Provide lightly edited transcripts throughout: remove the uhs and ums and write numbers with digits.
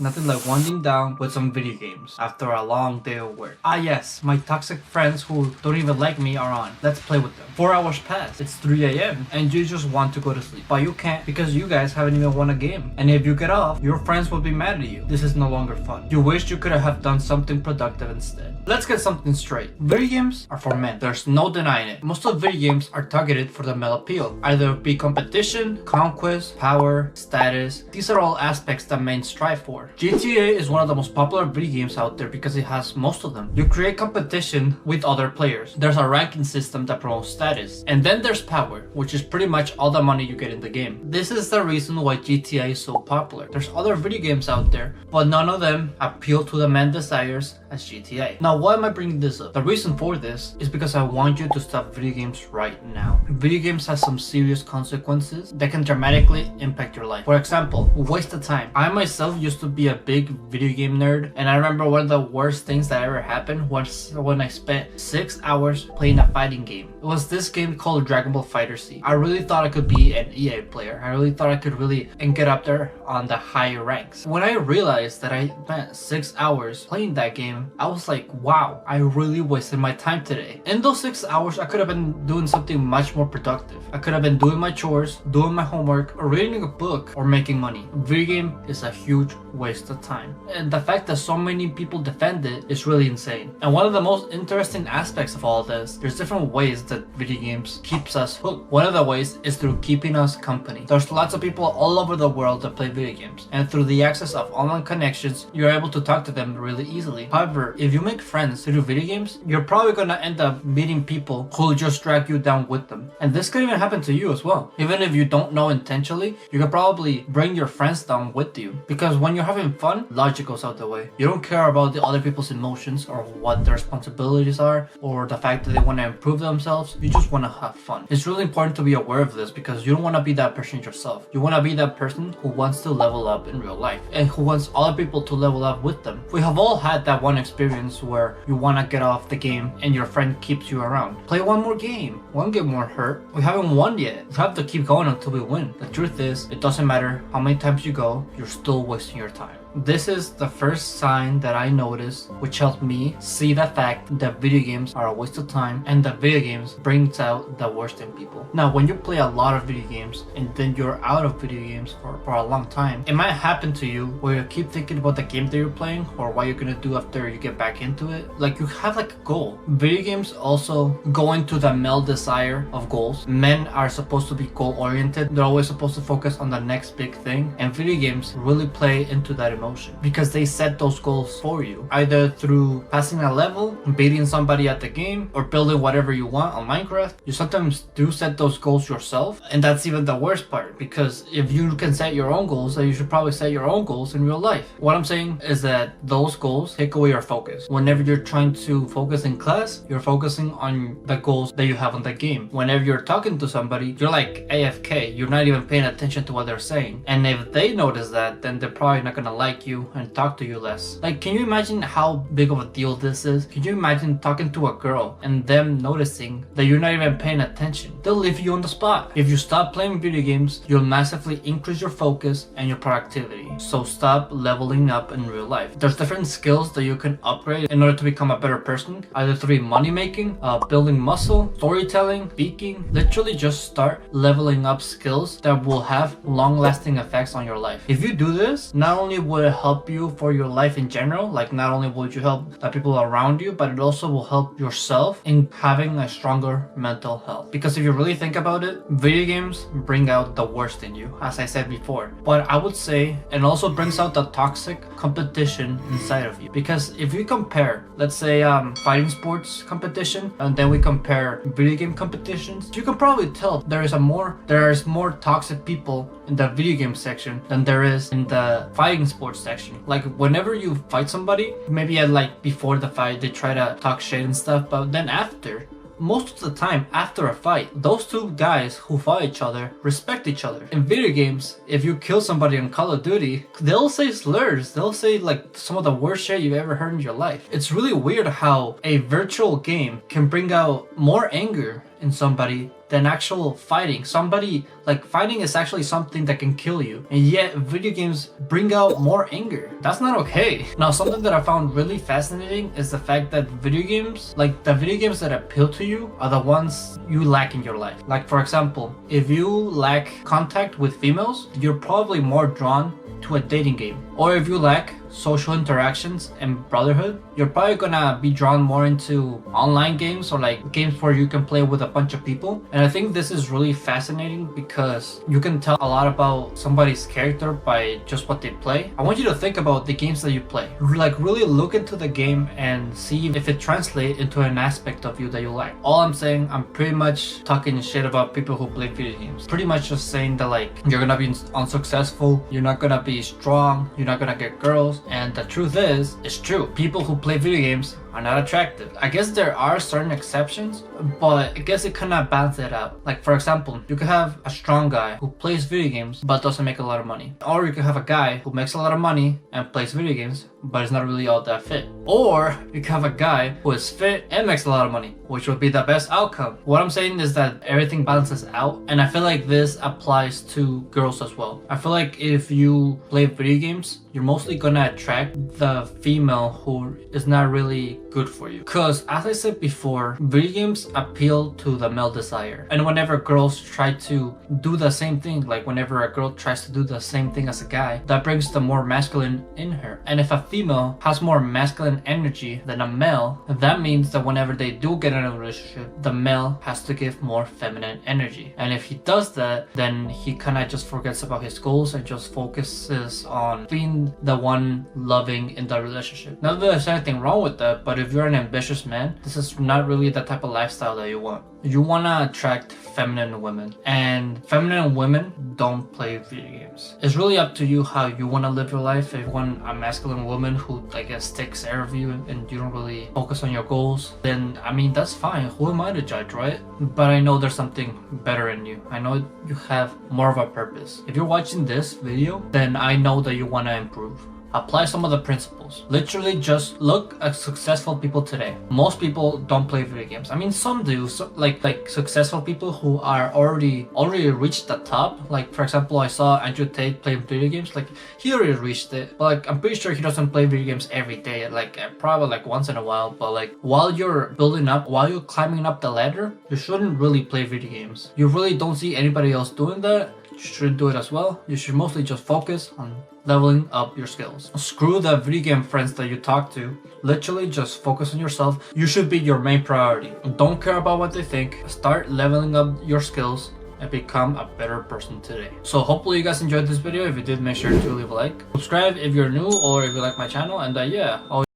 Nothing like winding down with some video games after a long day of work. Ah yes, my toxic friends who don't even like me are on. Let's play with them. 4 hours pass, it's 3 a.m. and you just want to go to sleep. But you can't because you guys haven't even won a game. And if you get off, your friends will be mad at you. This is no longer fun. You wish you could have done something productive instead. Let's get something straight. Video games are for men. There's no denying it. Most of video games are targeted for the male appeal. Either be competition, conquest, power, status. These are all aspects that men strive for. GTA is one of the most popular video games out there because it has most of them. You create competition with other players. There's a ranking system that promotes status. And then there's power, which is pretty much all the money you get in the game. This is the reason why GTA is so popular. There's other video games out there, but none of them appeal to the man's desires as GTA. Now, why am I bringing this up? The reason for this is because I want you to stop video games right now. Video games have some serious consequences that can dramatically impact your life. For example, waste of time. I myself used to be a big video game nerd, and I remember one of the worst things that ever happened was when I spent 6 hours playing a fighting game. It was this game called Dragon Ball FighterZ. I really thought I could be an EA player. I really thought I could really get up there on the high ranks. When I realized that I spent 6 hours playing that game, I was like, wow, I really wasted my time today. In those 6 hours, I could have been doing something much more productive. I could have been doing my chores, doing my homework, or reading a book, or making money. Video game is a huge waste of time. And the fact that so many people defend it is really insane. And one of the most interesting aspects of all this, there's different ways that video games keeps us hooked. One of the ways is through keeping us company. There's lots of people all over the world that play video games. And through the access of online connections, you're able to talk to them really easily. However, if you make friends through video games, you're probably gonna end up meeting people who'll just drag you down with them. And this could even happen to you as well. Even if you don't know intentionally, you could probably bring your friends down with you. Because when you're having fun, logic goes out the way. You don't care about the other people's emotions or what their responsibilities are or the fact that they want to improve themselves. You just want to have fun. It's really important to be aware of this because you don't want to be that person yourself. You want to be that person who wants to level up in real life and who wants other people to level up with them. We have all had that one experience where you want to get off the game and your friend keeps you around. Play one more game. One game won't hurt. We haven't won yet. We have to keep going until we win. The truth is, it doesn't matter how many times you go, you're still wasting your time. This is the first sign that I noticed which helped me see the fact that video games are a waste of time and that video games brings out the worst in people. Now, when you play a lot of video games and then you're out of video games for a long time, it might happen to you where you keep thinking about the game that you're playing or what you're gonna do after you get back into it. Like you have like a goal. Video games also go into the male desire of goals. Men are supposed to be goal oriented. They're always supposed to focus on the next big thing, and video games really play into that emotion because they set those goals for you, either through passing a level, beating somebody at the game, or building whatever you want on Minecraft. You sometimes do set those goals yourself, and that's even the worst part because if you can set your own goals, then you should probably set your own goals in real life. What I'm saying is that those goals take away your focus. Whenever you're trying to focus in class, you're focusing on the goals that you have on the game. Whenever you're talking to somebody, you're like AFK, you're not even paying attention to what they're saying. And if they notice that, then they're probably not gonna like you and talk to you less. Like, can you imagine how big of a deal this is? Can you imagine talking to a girl and them noticing that you're not even paying attention? They'll leave you on the spot. If you stop playing video games, you'll massively increase your focus and your productivity. So stop leveling up in real life. There's different skills that you can upgrade in order to become a better person, either through money making, building muscle, storytelling, speaking. Literally just start leveling up skills that will have long lasting effects on your life. If you do this, not only will it help you for your life in general, like not only will you help the people around you, but it also will help yourself in having a stronger mental health. Because if you really think about it, video games bring out the worst in you, as I said before. But I would say it also brings out the toxic competition inside of you. Because if we compare, let's say fighting sports competition, and then we compare video game competitions, you can probably tell there is more toxic people in the video game section than there is in the fighting sports section. Like whenever you fight somebody, maybe at like before the fight they try to talk shit and stuff, but then after, most of the time after a fight, those two guys who fight each other respect each other. In video games, if you kill somebody on Call of Duty, they'll say slurs, they'll say like some of the worst shit you've ever heard in your life. It's really weird how a virtual game can bring out more anger in somebody than actual fighting. Somebody like fighting is actually something that can kill you, and yet video games bring out more anger. That's not okay. Now, something that I found really fascinating is the fact that video games, like the video games that appeal to you, are the ones you lack in your life. Like, for example, if you lack contact with females, you're probably more drawn to a dating game. Or if you lack social interactions and brotherhood, you're probably gonna be drawn more into online games or like games where you can play with a bunch of people. And I think this is really fascinating because you can tell a lot about somebody's character by just what they play. I want you to think about the games that you play. Like, really look into the game and see if it translates into an aspect of you that you like. All I'm saying, I'm pretty much talking shit about people who play video games. Pretty much just saying that like you're gonna be unsuccessful, you're not gonna be strong, you're not gonna get girls. And the truth is, it's true. People who play video games are not attractive. I guess there are certain exceptions, but I guess it kind of balances it out. Like, for example, you could have a strong guy who plays video games but doesn't make a lot of money. Or you could have a guy who makes a lot of money and plays video games but is not really all that fit. Or you could have a guy who is fit and makes a lot of money, which would be the best outcome. What I'm saying is that everything balances out, and I feel like this applies to girls as well. I feel like if you play video games, you're mostly gonna attract the female who is not really good for you. Because as I said before, video games appeal to the male desire. And whenever girls try to do the same thing, like whenever a girl tries to do the same thing as a guy, that brings the more masculine in her. And if a female has more masculine energy than a male, that means that whenever they do get in a relationship, the male has to give more feminine energy. And if he does that, then he kind of just forgets about his goals and just focuses on being the one loving in the relationship. Not that there's anything wrong with that, but if you're an ambitious man, this is not really the type of lifestyle that you want. You want to attract feminine women, and feminine women don't play video games. It's really up to you how you want to live your life. If you want a masculine woman who, I guess, takes care of you and you don't really focus on your goals, then I mean, that's fine. Who am I to judge, right? But I know there's something better in you. I know you have more of a purpose. If you're watching this video, then I know that you want to improve. Apply some of the principles. Literally just look at successful people today. Most people don't play video games. I mean, some do. So, like successful people who are already reached the top. Like, for example, I saw Andrew Tate play video games. Like, he already reached it. But like, I'm pretty sure he doesn't play video games every day. Like, probably like once in a while. But like, while you're building up, while you're climbing up the ladder, you shouldn't really play video games. You really don't see anybody else doing that. You shouldn't do it as well. You should mostly just focus on leveling up your skills. Screw the video game friends that you talk to. Literally just focus on yourself. You should be your main priority. Don't care about what they think. Start leveling up your skills and become a better person today. So hopefully you guys enjoyed this video. If you did, make sure to leave a like. Subscribe if you're new or if you like my channel. And yeah, always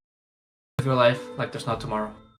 live your life like there's no tomorrow.